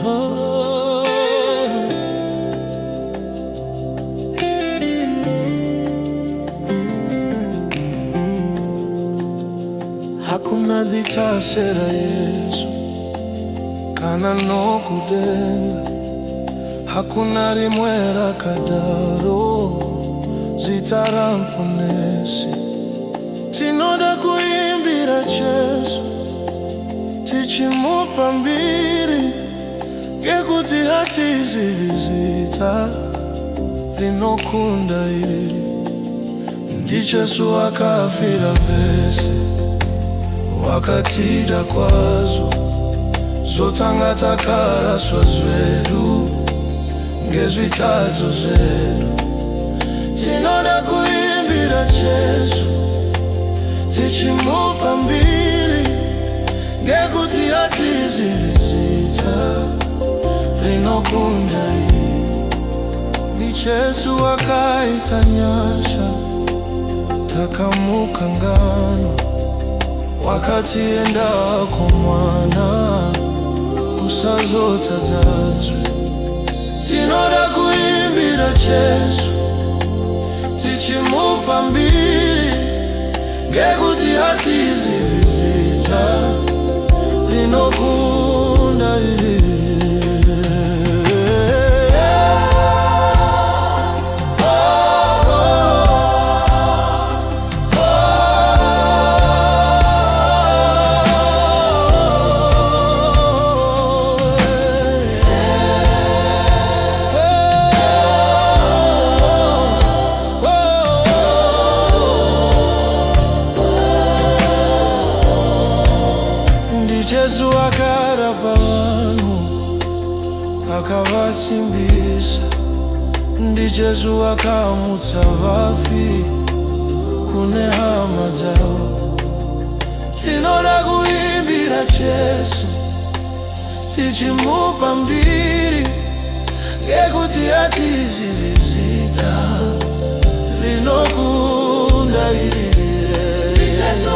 Oh. Hakuna zitashera Yesu kana no kudenga, hakuna rimwera kadaro zitaramponesi. Tinoda kuimbira Jesu tichimupa mbiri, ngekuti hatizivizita rinokunda iriri. Ndi Jesu akafira vese wakatida kwazo zotangata karaswa zvedu ngezvitadzo zvedu. Tinoda kuimbira Jesu tichimupa mbiri, ngekuti hatizivizita rinokunda iri. Ndi Jesu akaita nyasha takamuka ngano, wakati endako mwana usazotadzazve. Tinoda kuimbira Jesu tichimupa mbiri, ngekuti hatizivizita rinokunda iri. Jesu akarapa vanhu akavasimbisa, ndi Jesu akamutsa vafi kune hama dzavo. Tinoda kuimbira Jesu tichimupa mbiri, ngekuti hatizivizita rinokunda iri. Ndi Jesu